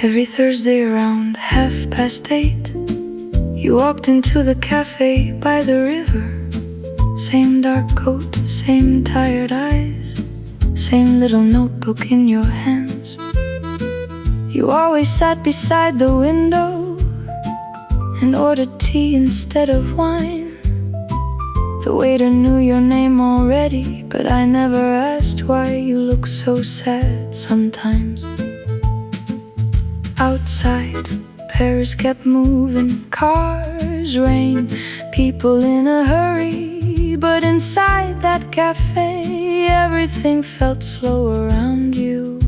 Every Thursday around 8:30, you walked into the cafe by the river. Same dark coat, same tired eyes, same little notebook in your hands. You always sat beside the window and ordered tea instead of wine. The waiter knew your name already, but I never asked why. You look so sad sometimes. Outside, Paris kept moving, cars, rain, people in a hurry. But inside that cafe, everything felt slow around you.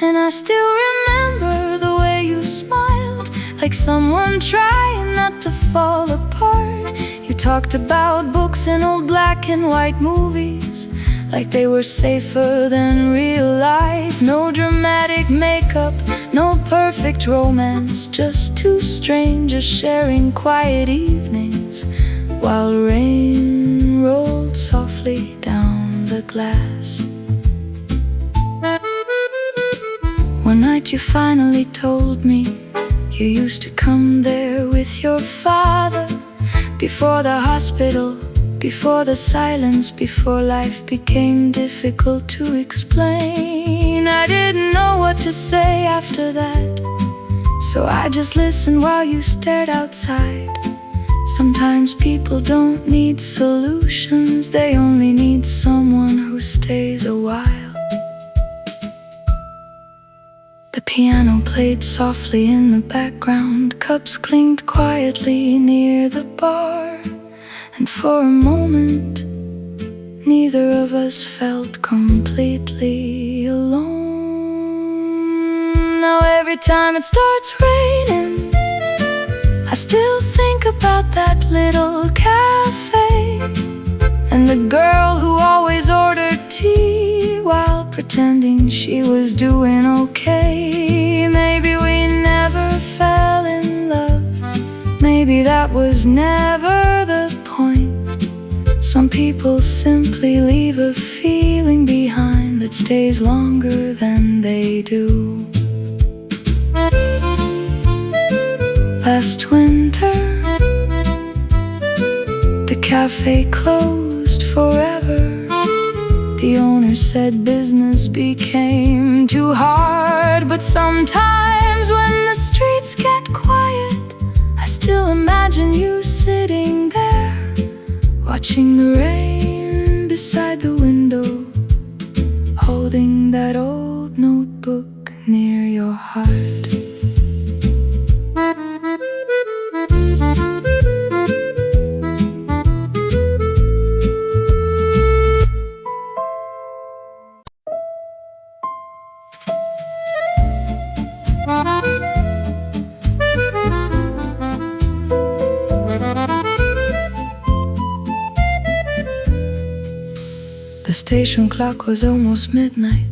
And I still remember the way you smiled, like someone trying not to fall apart. You talked about books and old black and white movies, like they were safer than real life. No dramatic makeup, no perfect romance, just two strangers sharing quiet evenings while rain rolled softly down the glass. One night you finally told me you used to come there with your father. Before the hospital, before the silence, before life became difficult to explain. I didn't know what to say after that, so I just listened while you stared outside. Sometimes people don't need solutions, they only need someone who stays a while. The piano played softly in the background, cups clinked quietly near the bar. And for a moment, neither of us felt completely alone. Now every time it starts raining, I still think about that little cafe and the girl who always ordered tea while pretending she was doing okay. Maybe we never fell in love, maybe that was never the point. Some people simply leave a feeling behind that stays longer than they do. Last winter, the cafe closed forever. The owner said business became too hard. But sometimes when the streets get quiet, I still imagine you sitting there, watching the rain beside the window, holding that old notebook near your heart. The station clock was almost midnight.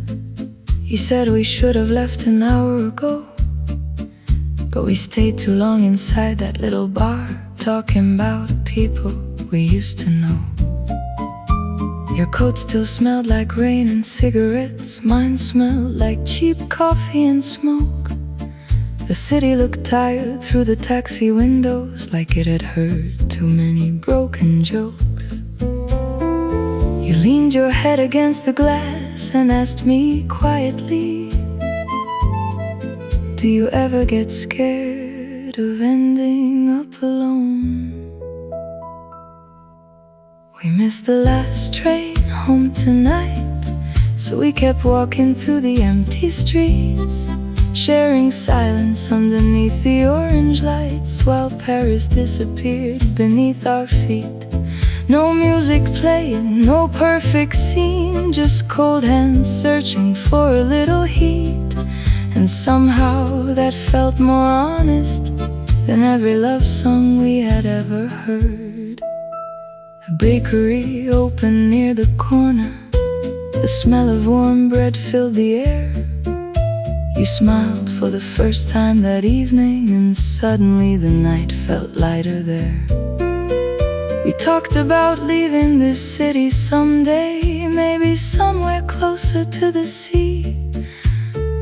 You said we should have left an hour ago, but we stayed too long inside that little bar, talking about people we used to know. Your coat still smelled like rain and cigarettes, mine smelled like cheap coffee and smoke. The city looked tired through the taxi windows, like it had heard too many broken jokes. You leaned your head against the glass and asked me quietly, do you ever get scared of ending up alone? We missed the last train home tonight, so we kept walking through the empty streets, sharing silence underneath the orange lights, while Paris disappeared beneath our feet. No music playing, no perfect scene, just cold hands searching for a little heat. And somehow that felt more honest than every love song we had ever heard. A bakery open near the corner, the smell of warm bread filled the air. You smiled for the first time that evening, and suddenly the night felt lighter there. We talked about leaving this city someday, maybe somewhere closer to the sea.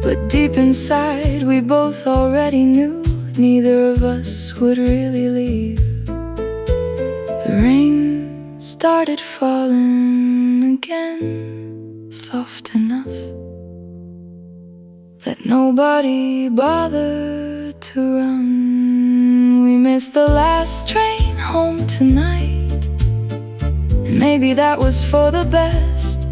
But deep inside we both already knew neither of us would really leave. The rain started falling again, soft enough that nobody bothered to run. We missed the last train home tonight, and maybe that was for the best,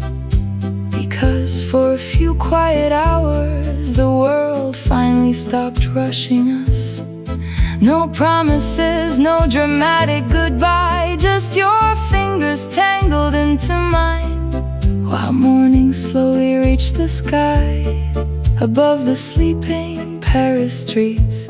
because for a few quiet hours the world finally stopped rushing us. No promises, no dramatic goodbye, just your fingers tangled into mine, while morning slowly reached the sky above the sleeping Paris streets.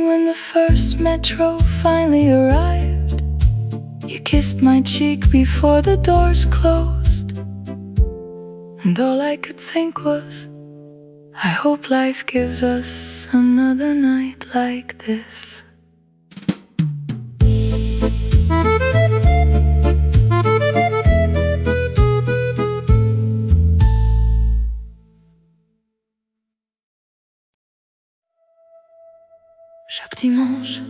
When the first metro finally arrived, you kissed my cheek before the doors closed, and all I could think was, I hope life gives us another night like this. Chaque dimanche,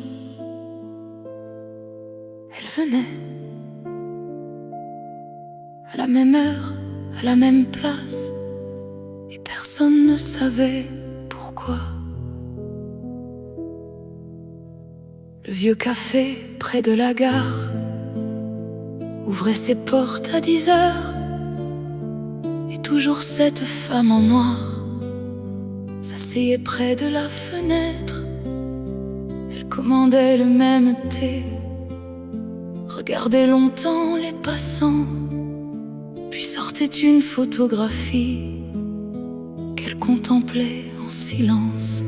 elle venait à la même heure, à la même place, et personne ne savait pourquoi. Le vieux café près de la gare ouvrait ses portes à 10 heures, et toujours cette femme en noir s'asseyait près de la fenêtre. Elle commandait le même thé, regardait longtemps les passants, puis sortait une photographie qu'elle contemplait en silence.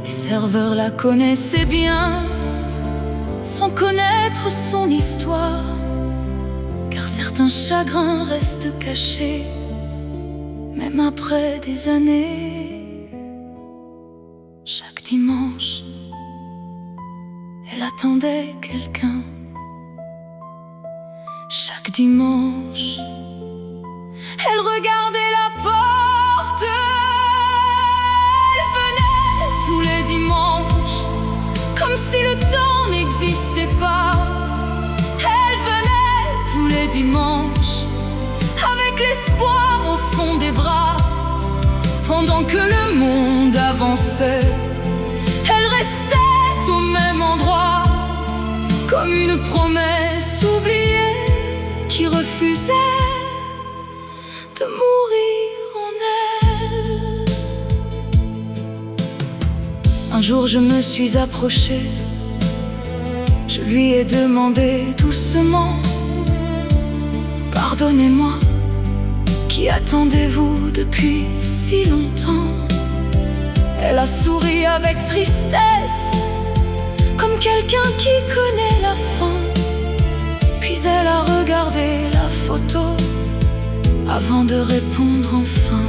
Les serveurs la connaissaient bien, sans connaître son histoire, car certains chagrins restent cachés, même après des années. Chaque dimanche, elle attendait quelqu'un. Chaque dimanche, elle regardait la porte. Elle venait tous les dimanches, comme si le temps n'existait pas. Elle venait tous les dimanches, avec l'espoir au fond des bras. Pendant que le monde avançait, elle restait au même endroit, comme une promesse oubliée qui refusait de mourir en elle. Un jour je me suis approchée, je lui ai demandé doucement: pardonnez-moi, qui attendez-vous depuis si longtemps? Elle a souri avec tristesse, comme quelqu'un qui connaît la fin. Puis elle a regardé la photo avant de répondre enfin.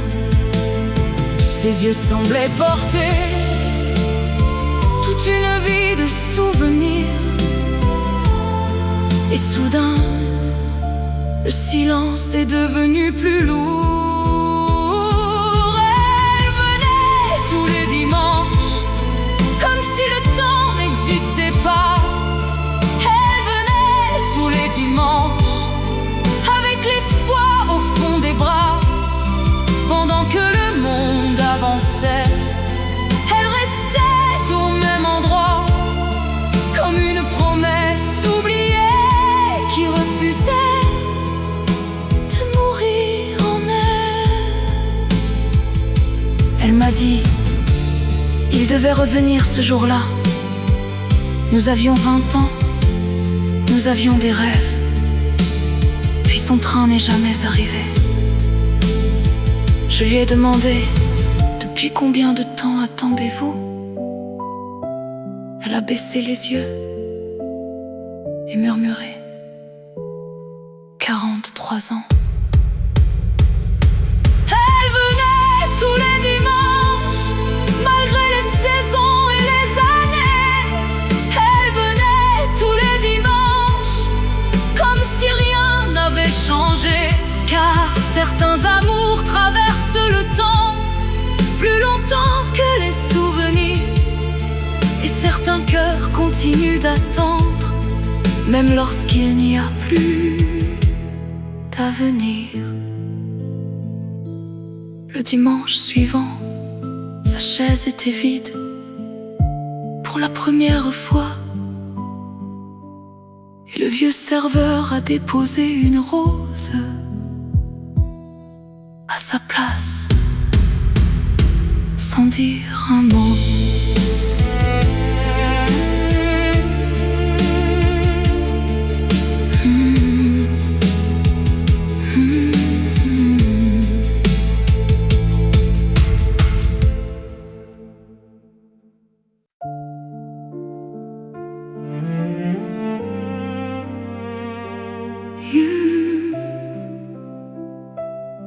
Ses yeux semblaient porter toute une vie de souvenirs. Et soudain, le silence est devenu plus lourd. Elle venait tous les dimanches, comme si le temps n'existait pas. Elle venait tous les dimanches, avec l'espoir au fond des bras. Pendant que le monde avançait, elle restait au même endroit, comme une promesse oubliée qui refusait de mourir en elle. Elle m'a dit, il devait revenir ce jour-là. Nous avions 20 ans, nous avions des rêves. Puis son train n'est jamais arrivé. Je lui ai demandé, depuis combien de temps attendez-vous? Elle a baissé les yeux et murmuré, 43 ans. Elle venait tous les dimanches, un cœur continue d'attendre, même lorsqu'il n'y a plus d'avenir. Le dimanche suivant, sa chaise était vide. Pour la première fois, et le vieux serveur a déposé une rose à sa place, sans dire un mot.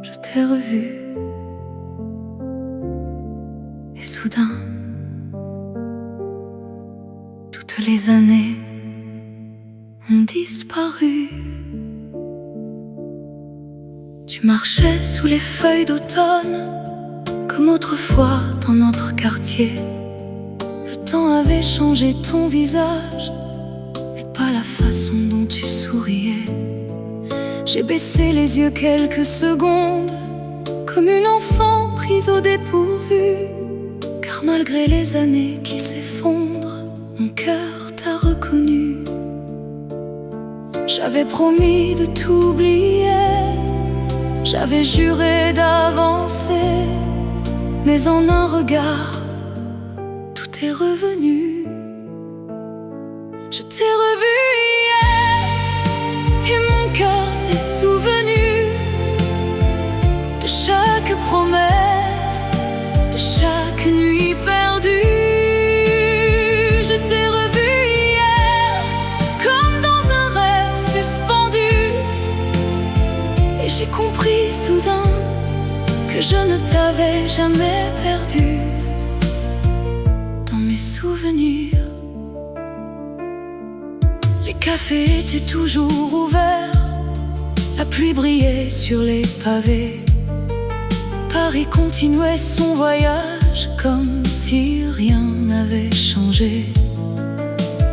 Je t'ai revu, et soudain, toutes les années ont disparu. Tu marchais sous les feuilles d'automne, comme autrefois dans notre quartier. Le temps avait changé ton visage, mais pas la façon dont tu souriais. J'ai baissé les yeux quelques secondes, comme une enfant prise au dépourvu. Car malgré les années qui s'effondrent, mon cœur t'a reconnu. J'avais promis de t'oublier, j'avais juré d'avancer, mais en un regard, tout est revenu. Je t'ai revu hier, et mon cœur s'est souvenu de chaque promesse, de chaque nuit perdue. Je t'ai revu hier, comme dans un rêve suspendu, et j'ai compris soudain que je ne t'avais jamais perdu dans mes souvenirs. Les cafés étaient toujours ouverts, la pluie brillait sur les pavés. Paris continuait son voyage comme si rien n'avait changé.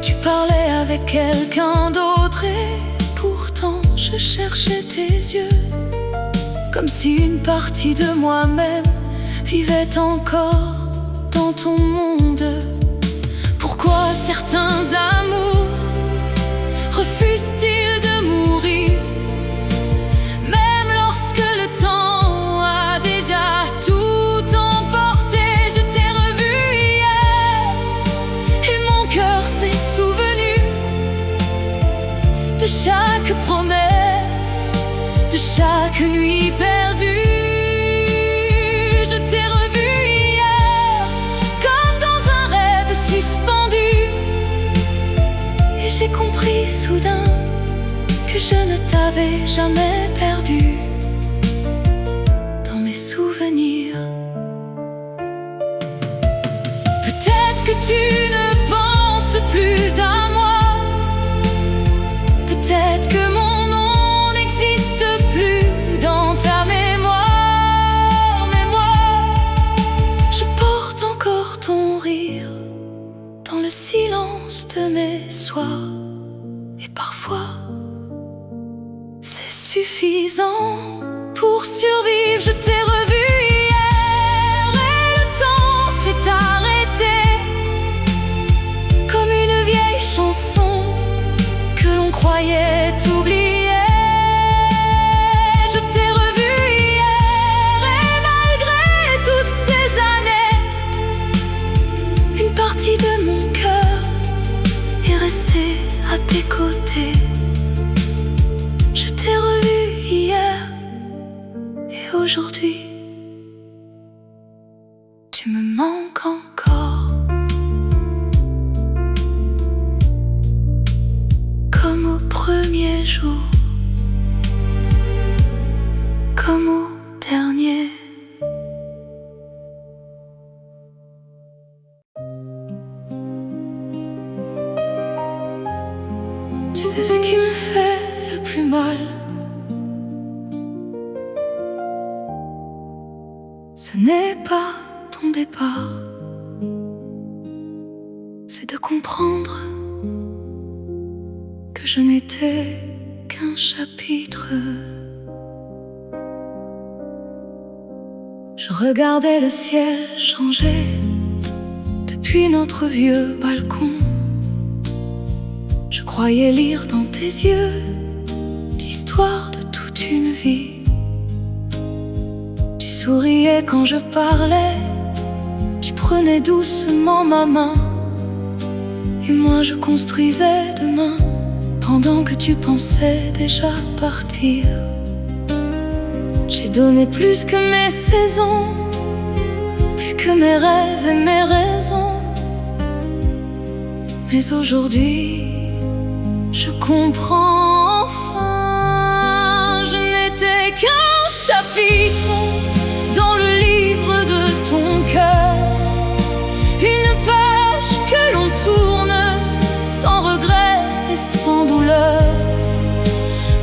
Tu parlais avec quelqu'un d'autre et pourtant je cherchais tes yeux, comme si une partie de moi-même vivait encore dans ton monde. Pourquoi certains amours refusent-ils de mourir, même lorsque le temps a déjà tout emporté? Je t'ai revu hier, et mon cœur s'est souvenu de chaque promesse, de chaque nuit perdue. Je t'ai revu hier, comme dans un rêve suspendu, et j'ai compris soudain que je ne t'avais jamais perdu dans mes souvenirs. Peut-être que tu ne penses plus à moi, peut-être que mon nom n'existe plus dans ta mémoire, mais moi, je porte encore ton rire dans le silence de mes soirs. Et parfois, c'est suffisant pour survivre. Je t'ai revu hier, et le temps s'est arrêté, comme une vieille chanson que l'on croyait oublier. Je t'ai revu hier, et malgré toutes ces années, une partie de mon cœur est restée à tes côtés. Je t'ai revu hier, et aujourd'hui, tu me manques encore, comme au premier jour, comme au dernier. Tu sais ce qui me fait le plus mal, ce n'est pas ton départ, c'est de comprendre que je n'étais qu'un chapitre. Je regardais le ciel changer depuis notre vieux balcon. Je croyais lire dans tes yeux l'histoire de toute une vie. Tu souriais quand je parlais, tu prenais doucement ma main, et moi je construisais demain pendant que tu pensais déjà partir. J'ai donné plus que mes saisons, plus que mes rêves et mes raisons. Mais aujourd'hui, je comprends enfin. Je n'étais qu'un chapitre dans le livre de ton cœur, une page que l'on tourne sans regret et sans douleur.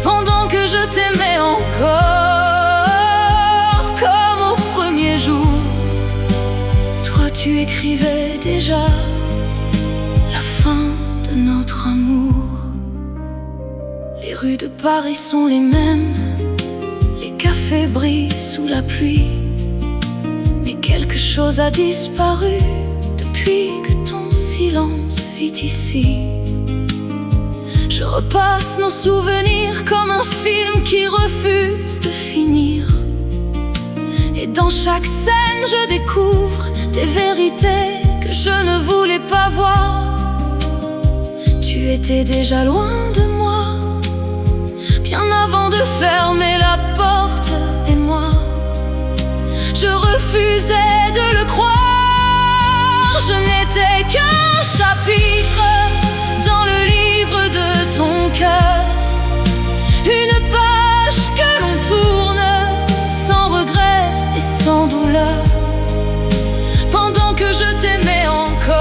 Pendant que je t'aimais encore comme au premier jour, toi tu écrivais déjà la fin de notre amour. Les rues de Paris sont les mêmes, les cafés brillent sous la pluie, mais quelque chose a disparu depuis que ton silence vit ici. Je repasse nos souvenirs comme un film qui refuse de finir, et dans chaque scène je découvre des vérités que je ne voulais pas voir. Tu étais déjà loin de moi, bien avant de fermer la porte, et moi, je refusais de le croire. Je n'étais qu'un chapitre dans le livre de ton cœur, une page que l'on tourne sans regret et sans douleur. Pendant que je t'aimais encore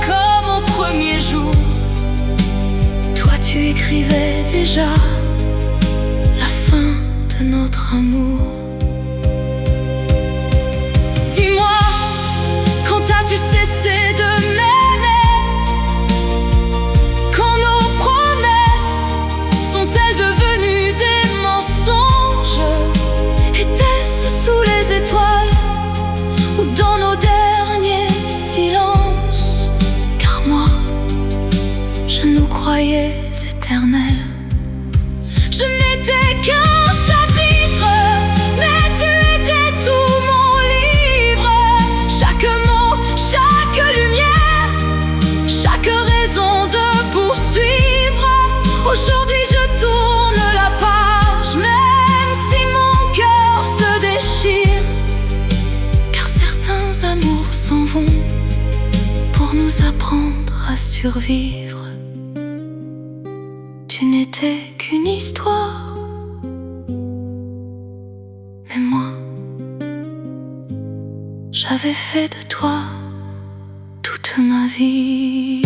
comme au premier jour, toi tu écrivais déjà la fin de notre amour. Dis-moi, quand as-tu cessé de m'aimer? Quand nos promesses sont-elles devenues des mensonges? Était-ce sous les étoiles ou dans nos derniers silences? Car moi, je nous croyais éternels. Je n'étais qu'un chapitre, mais tu étais tout mon livre. Chaque mot, chaque lumière, chaque raison de poursuivre. Aujourd'hui je tourne la page, même si mon cœur se déchire, car certains amours s'en vont pour nous apprendre à survivre. Tu n'étais qu'une histoire, mais moi, j'avais fait de toi toute ma vie.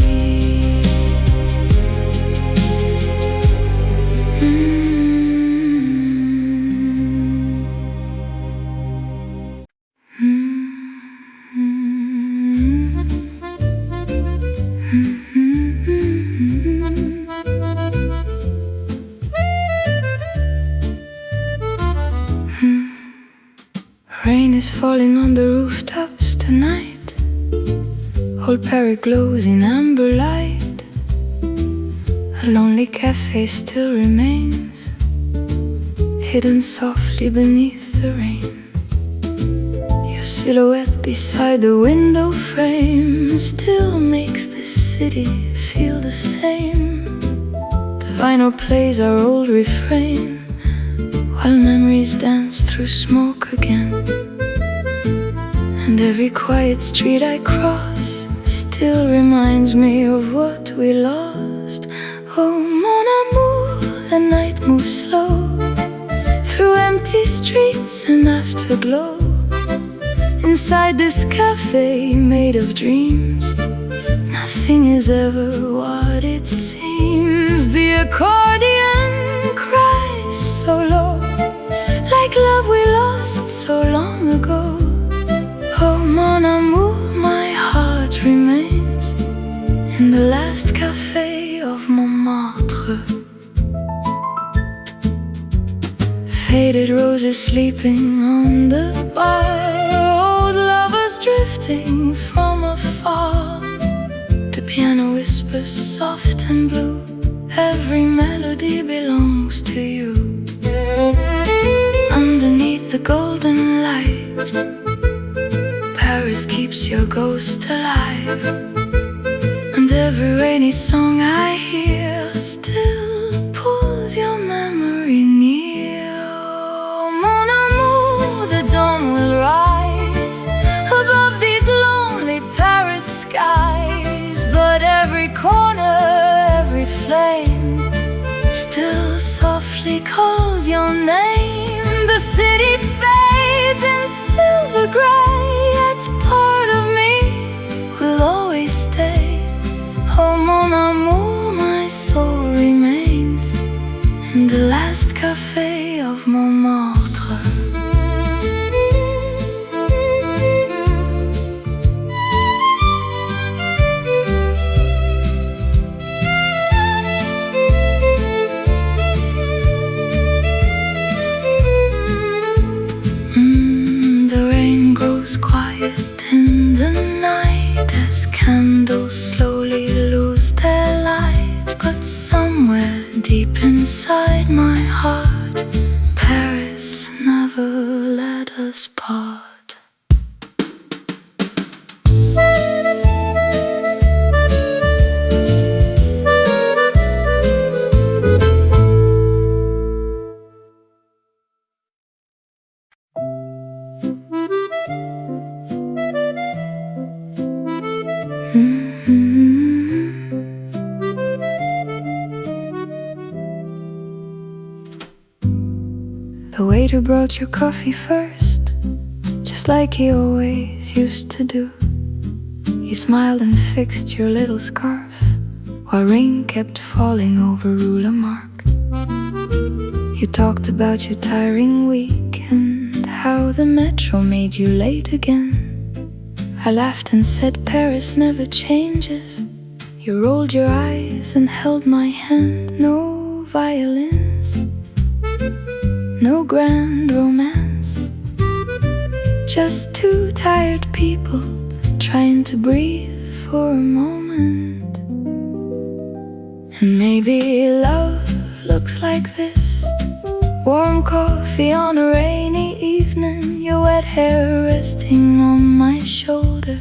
Rain is falling on the rooftops tonight. Old Paris glows in amber light. A lonely cafe still remains, hidden softly beneath the rain. Your silhouette beside the window frame still makes this city feel the same. The vinyl plays our old refrain, while memories dance through smoke again. And every quiet street I cross still reminds me of what we lost. Oh mon amour, the night moves slow through empty streets and afterglow. Inside this cafe made of dreams, nothing is ever what it seems. The accordion cries so low, like love we lost so long ago. Oh mon amour, my heart remains last café of Montmartre. Faded roses sleeping on the bar, old lovers drifting from afar. The piano whispers soft and blue, every melody belongs to you. Underneath the golden light, Paris keeps your ghost alive. And every rainy song I hear still pulls your memory near. Oh, mon amour, the dawn will rise above these lonely Paris skies. But every corner, every flame still softly calls your name. The city fades in silver gray, yet part of me will always stay. Oh mon amour, my soul remains in the last café of Montmartre. The rain grows quiet in the night as candles slowly lose their light. But somewhere deep inside my heart, Paris never let us part. The waiter brought your coffee first, just like he always used to do. You smiled and fixed your little scarf, while rain kept falling over Rue Mark. You talked about your tiring week and how the metro made you late again. I laughed and said Paris never changes. You rolled your eyes and held my hand. No violins, no grand romance, just two tired people trying to breathe for a moment. And maybe love looks like this: warm coffee on a rainy evening, your wet hair resting on my shoulder,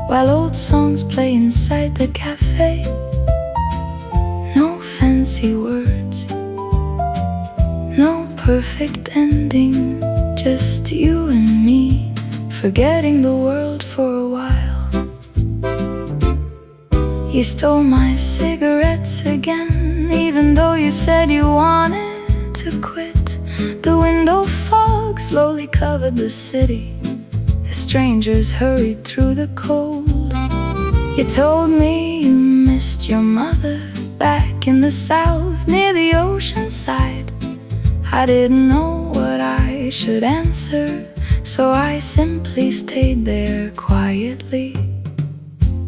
while old songs play inside the cafe. No fancy words, no perfect ending, just you and me, forgetting the world for a while. You stole my cigarettes again, even though you said you wanted to quit. The window fog slowly covered the city as strangers hurried through the cold. You told me you missed your mother back in the south near the ocean side. I didn't know what I should answer, so I simply stayed there quietly.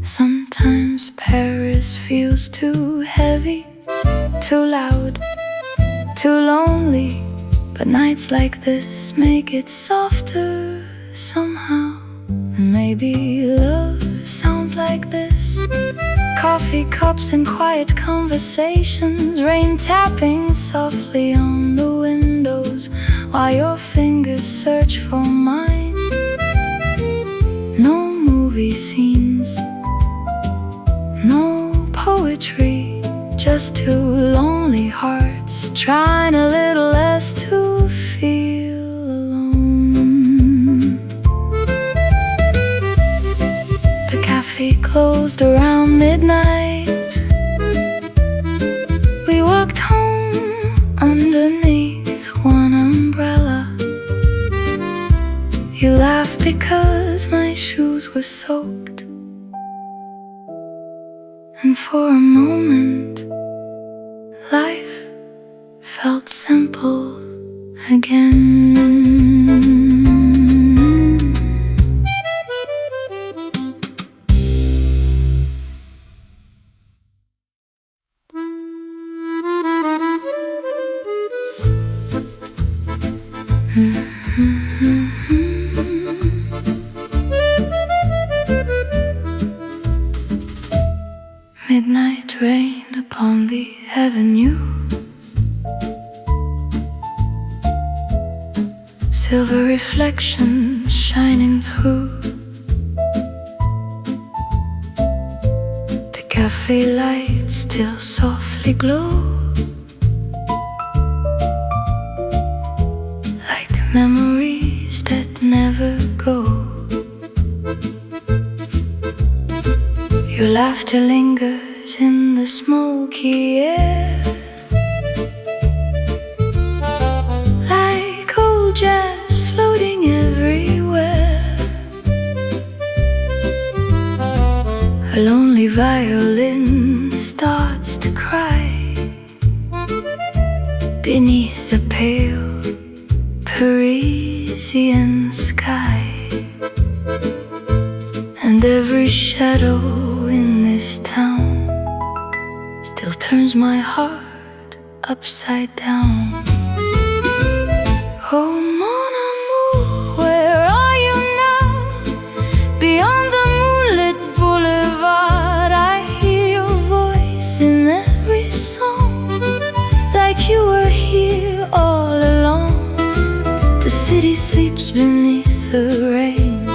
Sometimes Paris feels too heavy, too loud, too lonely, but nights like this make it softer somehow. And maybe love sounds like this: coffee cups and quiet conversations, rain tapping softly on the windows while your fingers search for mine. No movie scenes, no poetry, just two lonely hearts trying a little less to feel alone. The cafe closed around midnight. We walked home underneath one umbrella. You laughed because my shoes were soaked, and for a moment life felt simple again. reflection shining through. The cafe lights still softly glow, like memories that never go. Your laughter lingers in the smoky air, like old jazz floating everywhere. A lonely violin starts to cry beneath the pale Parisian sky, and every shadow in this town still turns my heart upside down. Oh mon amour, where are you now? Beyond the moonlit boulevard, I hear your voice in every song, like you were here all along. The city sleeps beneath the rain,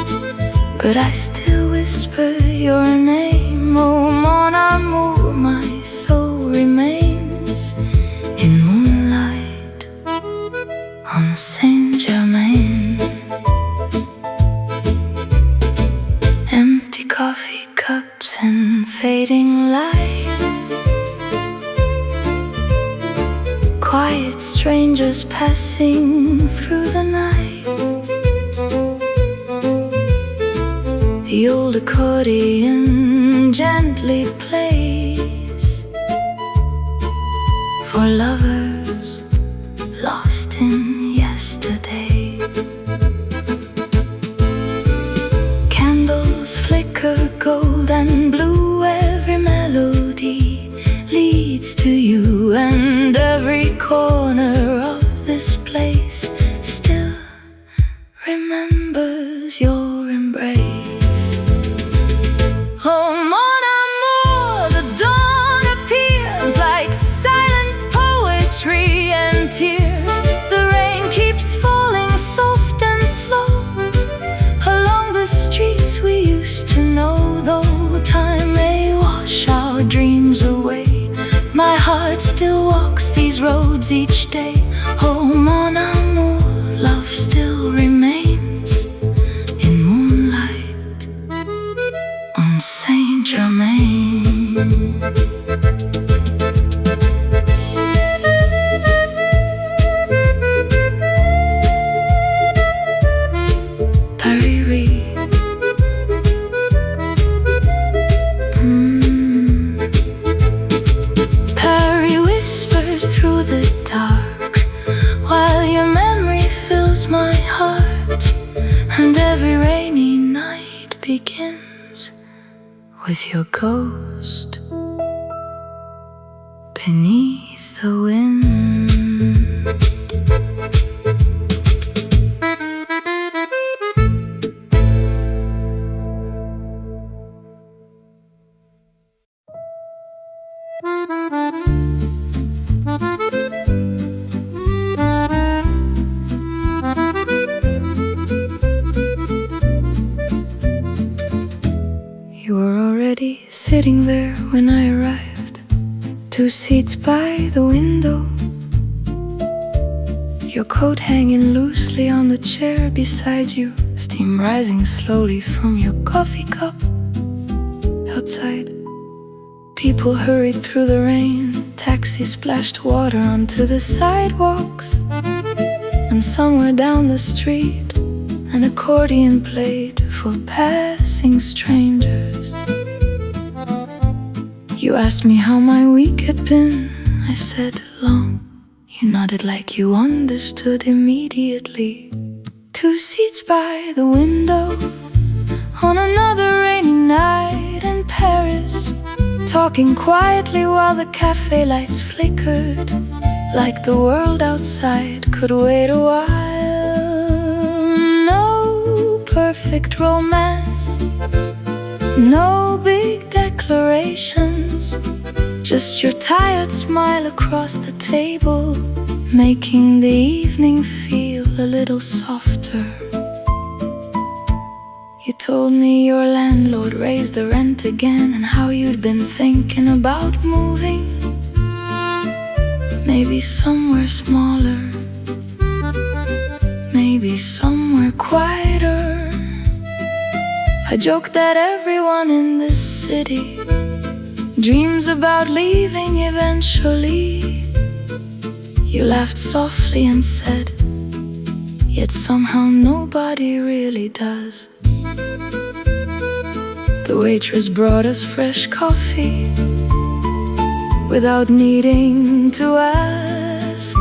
but I still whisper your name. Oh mon amour, my soul remains in moonlight on Saint-Germain. Empty coffee cups and fading light, quiet strangers passing through the night. The old accordion gently plays for lovers lost in yesterday. Candles flicker gold and blue, every melody leads to you, and every corner of this place still remembers your embrace. Oh mon amour, the dawn appears like silent poetry and tears. The rain keeps falling soft and slow along the streets we used to know. Though time may wash our dreams away, my heart still walks these roads each day. Oh mon amour, love still remains in moonlight on Saint-Germain. Paris whispers through the dark, while your memory fills my heart, and every rainy night begins with your ghost beneath the wind. You were already sitting there when I arrived, 2 seats by the window, your coat hanging loosely on the chair beside you, steam rising slowly from your coffee cup. Outside, people hurried through the rain, taxis splashed water onto the sidewalks, and somewhere down the street an accordion played for passing strangers. You asked me how my week had been. I said, long. You nodded like you understood immediately. 2 seats by the window on another rainy night in Paris, talking quietly while the cafe lights flickered, like the world outside could wait a while. No perfect romance, no big declarations, just your tired smile across the table, making the evening feel a little softer. You told me your landlord raised the rent again, and how you'd been thinking about moving, maybe somewhere smaller, maybe somewhere quieter. I joked that everyone in this city dreams about leaving eventually. You laughed softly and said, yet somehow nobody really does. The waitress brought us fresh coffee without needing to ask,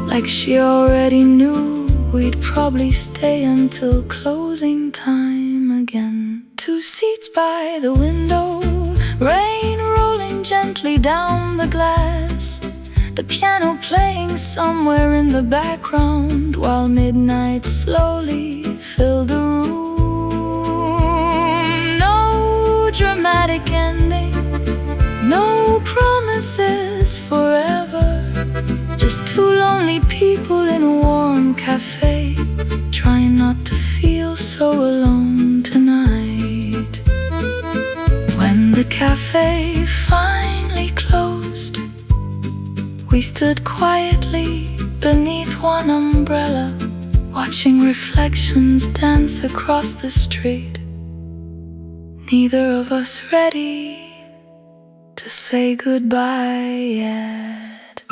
like she already knew we'd probably stay until closing time again. 2 seats by the window, rain rolling gently down the glass, the piano playing somewhere in the background, while midnight slowly filled the room. No dramatic ending, no promises forever, just 2 lonely people in a warm cafe, trying not to feel so alone tonight. When the cafe finally closed, we stood quietly beneath one umbrella, watching reflections dance across the street. Neither of us ready to say goodbye yet.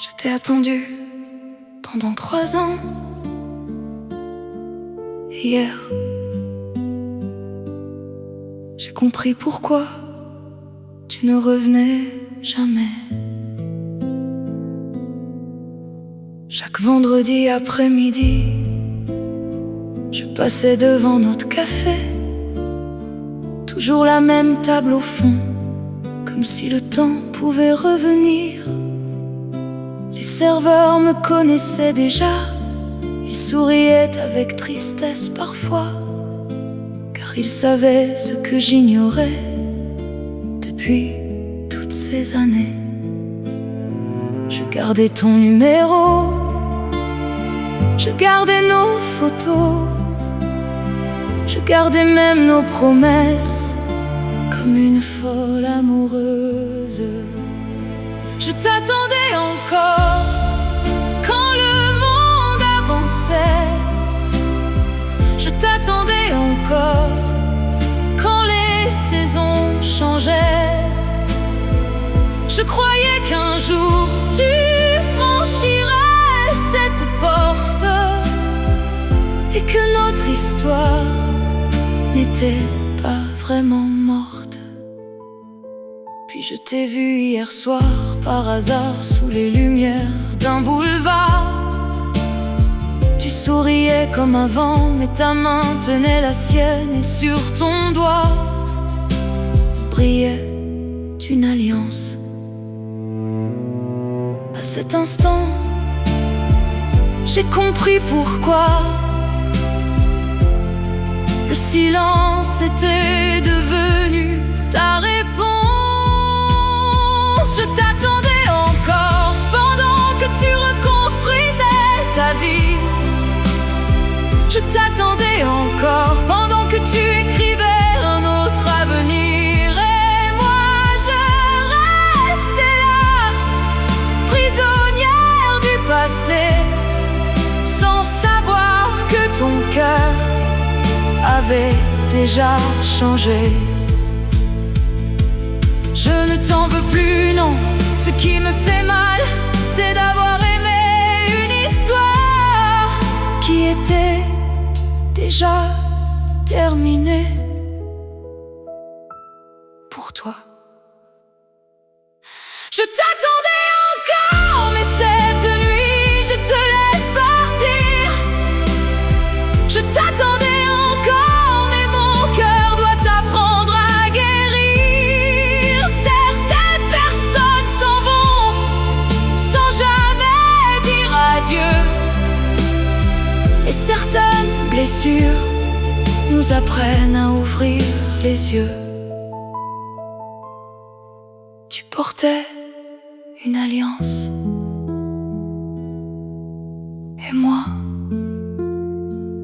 Je t'ai attendu pendant 3 ans. Hier, j'ai compris pourquoi tu ne revenais jamais. Chaque vendredi après-midi, je passais devant notre café, toujours la même table au fond, comme si le temps pouvait revenir. Les serveurs me connaissaient déjà, ils souriaient avec tristesse parfois, car ils savaient ce que j'ignorais depuis toutes ces années. Je gardais ton numéro, je gardais nos photos, je gardais même nos promesses, comme une folle amoureuse. Je t'attendais encore quand le monde avançait. Je t'attendais encore quand les saisons changeaient. Je croyais qu'un jour tu franchirais cette porte et que notre histoire n'était pas vraiment morte. Puis je t'ai vu hier soir par hasard sous les lumières d'un boulevard. Tu souriais comme avant, mais ta main tenait la sienne, et sur ton doigt brillait une alliance. À cet instant, j'ai compris pourquoi le silence était devenu ta réponse. Je t'attendais encore pendant que tu reconstruisais ta vie. Je t'attendais encore pendant que tu écrivais un autre avenir. Et moi je restais là, prisonnière du passé, sans savoir que ton cœur avait déjà changé. Je ne t'en veux plus, non. Ce qui me fait mal, c'est d'avoir aimé une histoire qui était déjà terminée pour toi. Je t'attendais encore, mais cette nuit je te laisse partir. Je t'attendais encore, mais mon cœur doit apprendre à guérir. Certaines personnes s'en vont sans jamais dire adieu, et certaines blessures nous apprennent à ouvrir les yeux. Tu portais une alliance. Et moi,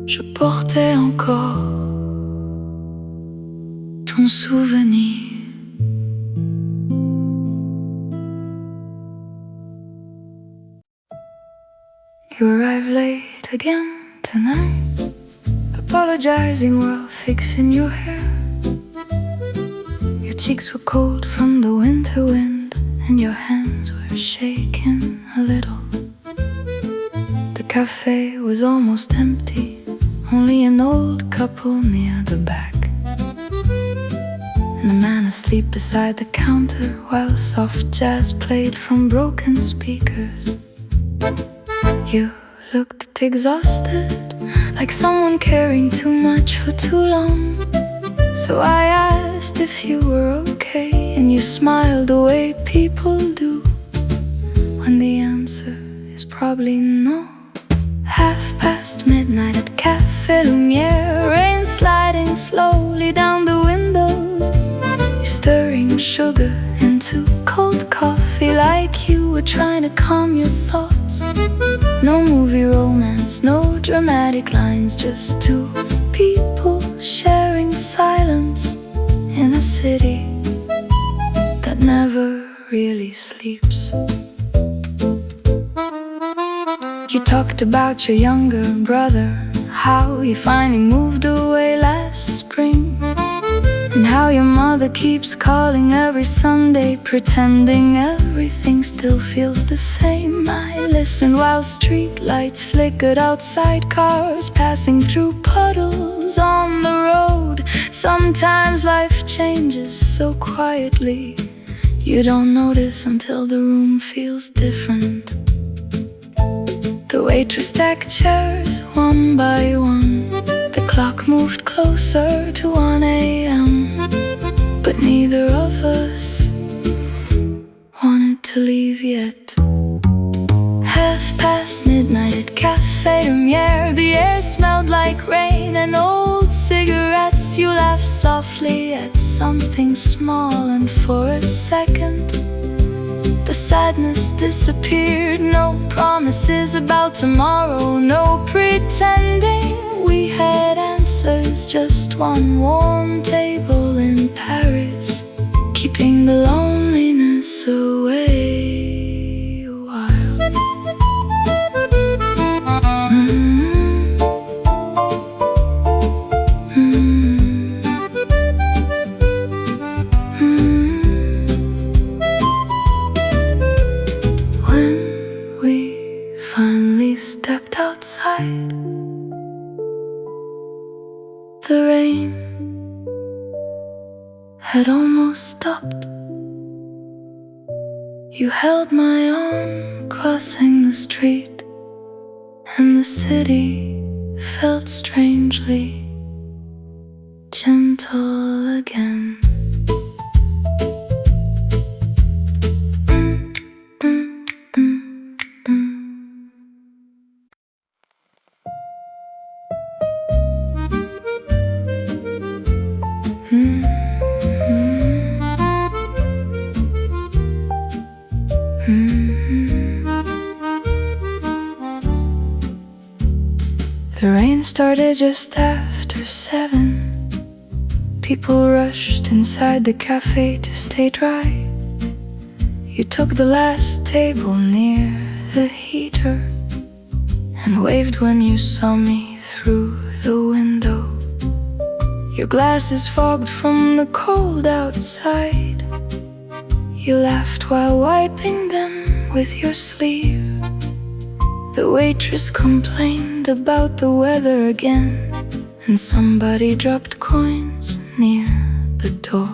je portais encore ton souvenir. You arrive late again tonight, apologizing while fixing your hair. Your cheeks were cold from the winter wind, and your hands were shaking a little. The cafe was almost empty, only an old couple near the back, and a man asleep beside the counter while soft jazz played from broken speakers. You looked exhausted, like someone carrying too much for too long. So I asked if you were okay, and you smiled the way people do when the answer is probably no. midnight at Café Lumière, rain sliding slowly down the windows. You're stirring sugar into cold coffee like you were trying to calm your thoughts. No movie romance, no dramatic lines, just two people sharing silence in a city that never really sleeps. You talked about your younger brother, how he finally moved away last spring, and how your mother keeps calling every Sunday, pretending everything still feels the same. I listened while street lights flickered outside, cars passing through puddles on the road. Sometimes life changes so quietly, you don't notice until the room feels different. The waitress stacked chairs one by one. The clock moved closer to 1 a.m. But neither of us wanted to leave yet. midnight at Café Lumière, the air smelled like rain and old cigarettes. You laughed softly at something small, and for a second the sadness disappeared. No promises about tomorrow, no pretending we had answers. Just one warm table in Paris, keeping the loneliness away a while. Stepped outside, the rain had almost stopped. You held my arm crossing the street, and the city felt strangely gentle again. The rain started just after 7. People rushed inside the cafe to stay dry. You took the last table near the heater and waved when you saw me through the window. Your glasses fogged from the cold outside. You laughed while wiping them with your sleeve. The waitress complained about the weather again, and somebody dropped coins near the door.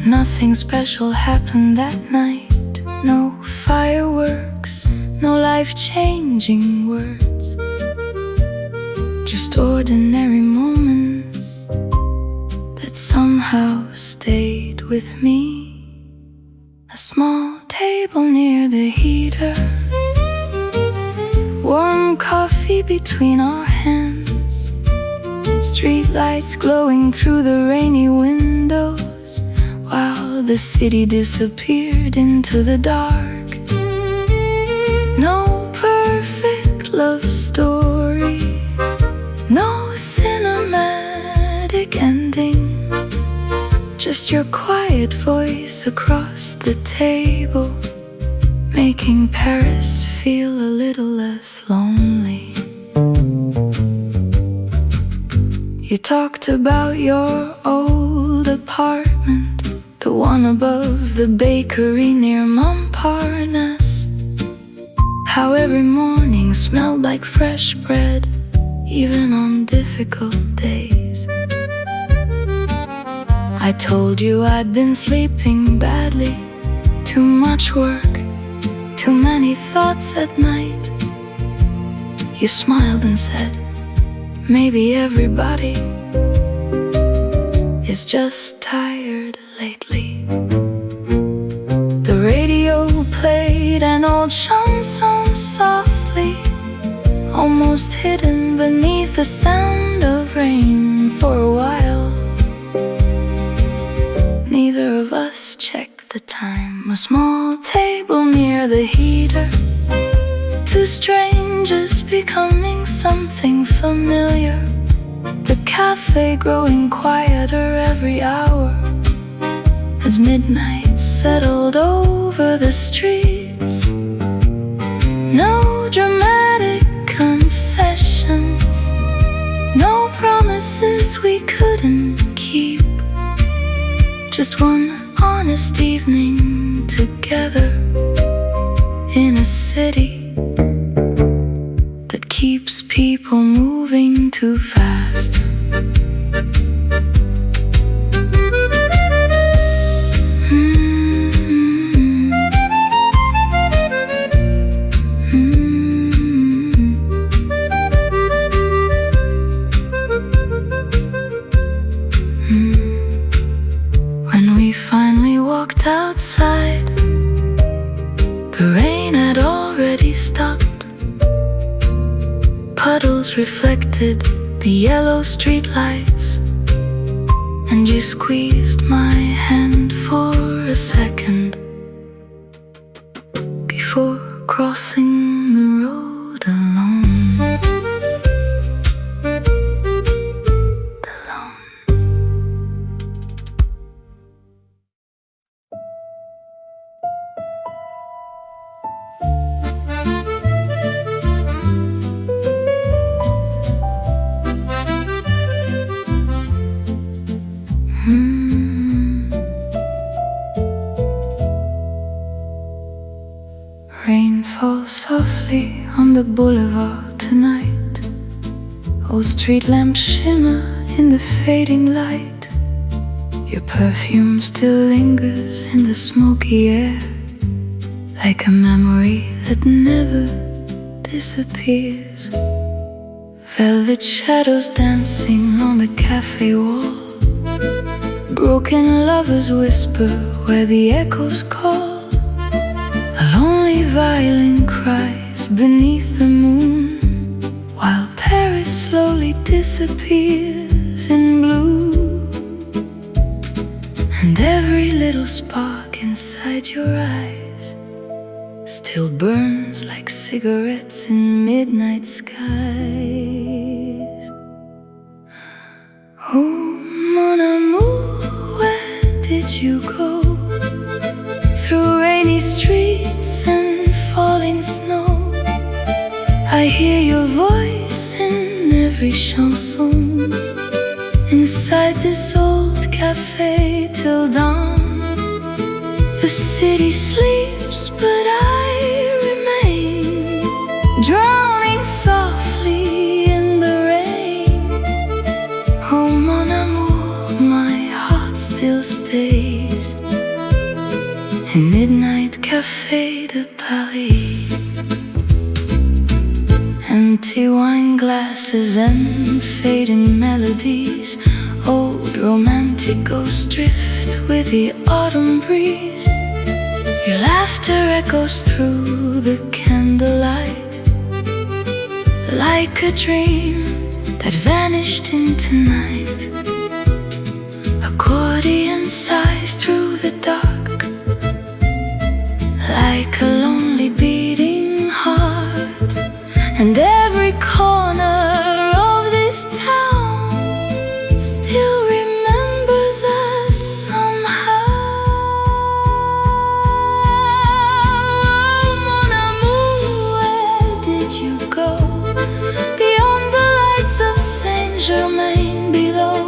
Nothing special happened that night. No fireworks, no life-changing words, just ordinary moments that somehow stayed with me. A small table near the heater, warm coffee between our hands, Street lights glowing through the rainy windows, while the city disappeared into the dark. No perfect love story, no cinematic ending, just your quiet voice across the table, making Paris feel a little less lonely. You talked about your old apartment, the one above the bakery near Montparnasse. How every morning smelled like fresh bread, even on difficult days. I told you I'd been sleeping badly, too much work, too many thoughts at night. You smiled and said, maybe everybody is just tired lately. The radio played an old chanson softly, almost hidden beneath the sound of rain. For a while, neither of us checked the time. A small table near the heater, two strangers becoming something familiar. The cafe growing quieter every hour as midnight settled over the streets. No dramatic confessions, no promises we couldn't keep, just one honest evening together in a city that keeps people moving too fast. When we finally walked outside, the rain had already stopped. Puddles reflected the yellow streetlights, and you squeezed my hand for a second before crossing the road alone. Rain falls softly on the boulevard tonight. Old street lamps shimmer in the fading light. Your perfume still lingers in the smoky air, like a memory that never disappears. Velvet shadows dancing on the cafe wall, broken lovers whisper where the echoes call. A lonely violin cries beneath the moon, while Paris slowly disappears in blue. And every little spark inside your eyes still burns like cigarettes in midnight skies. Oh, mon amour, where did you go? Through rainy streets and falling snow, I hear your voice in every chanson. Inside this old cafe till dawn, the city sleeps but I remain, drowning softly in the rain. Oh mon amour, my heart still stays in midnight Café de Paris. Empty wine glasses and fading melodies, old romantic ghosts drift with the autumn breeze. Your laughter echoes through the candlelight, like a dream that vanished into night. Accordion sighs through the dark, like a lonely beating heart. And every corner of this town still remembers us somehow. Oh, mon amour, where did you go? Beyond the lights of Saint-Germain below.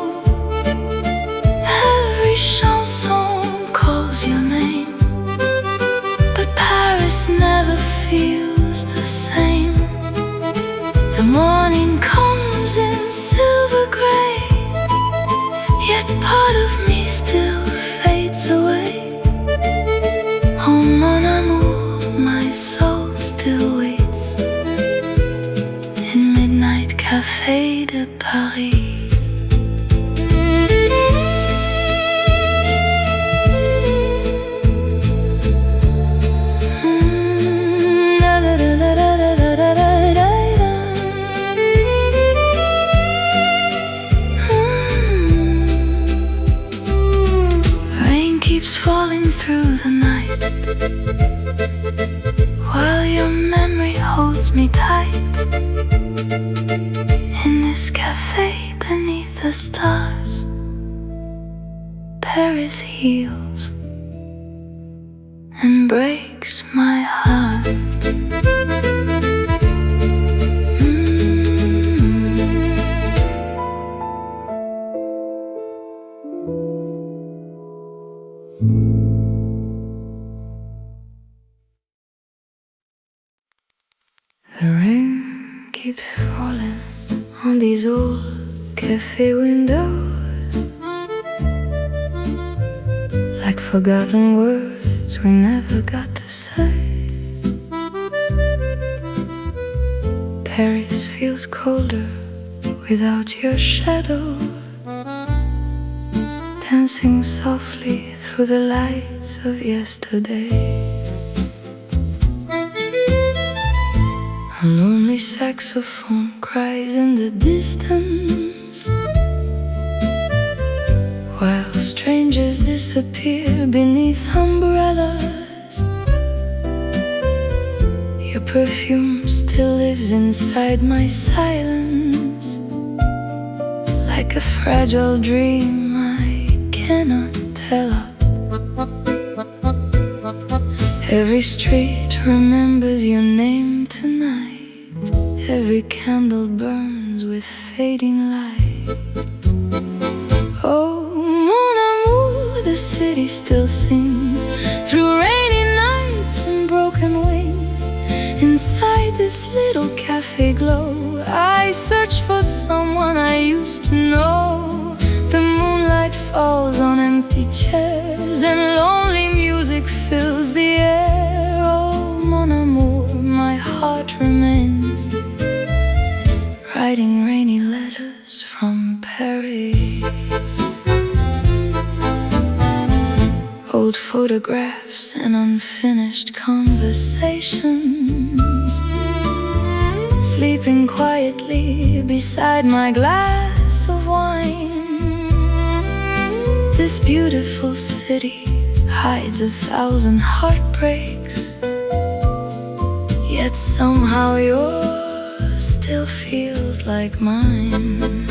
Every chanson calls your name, but Paris never feels the same. The morning comes in silver gray, yet part of me still fades away. Oh, mon amour, my soul still waits in midnight Café de Paris. Falling through the night, while your memory holds me tight. In this cafe beneath the stars, Paris heals and breaks my heart. The rain keeps falling on these old cafe windows, like forgotten words we never got to say. Paris feels colder without your shadow, dancing softly through the lights of yesterday. A lonely saxophone cries in the distance, while strangers disappear beneath umbrellas. Your perfume still lives inside my silence, like a fragile dream I cannot tell of. Every street remembers your name tonight. Every candle burns with fading light. Oh, mon amour, the city still sings through rainy nights and broken wings. Inside this little cafe glow, I search for someone I used to know. The moonlight falls on empty chairs, and lonely music fills the air. Oh, mon amour, my heart remains, writing rainy letters from Paris. Old photographs and unfinished conversations, sleeping quietly beside my glass of wine. This beautiful city hides 1,000 heartbreaks, yet somehow yours still feels like mine.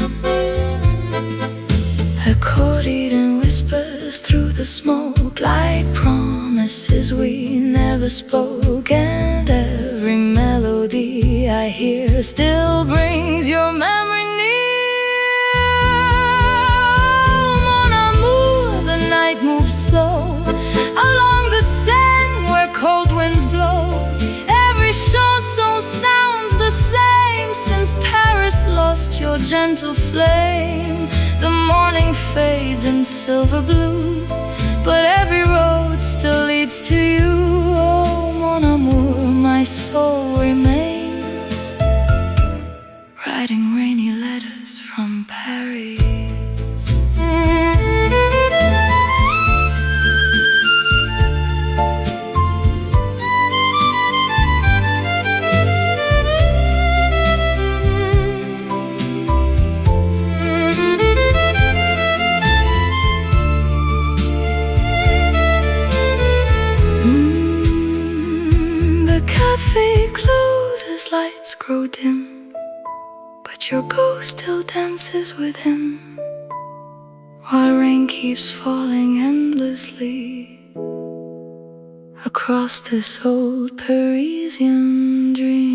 Accordion whispers through the smoke like promises we never spoke, and every melody I hear still brings your memory near. Mon amour, the night moves slow along the Seine where cold winds blow. Every chanson sounds the same since Paris lost your gentle flame. The morning fades in silver blue, but every road still leads to you. Oh, mon amour, my soul remains, writing rainy letters from Paris. as lights grow dim, but your ghost still dances within, while rain keeps falling endlessly across this old Parisian dream.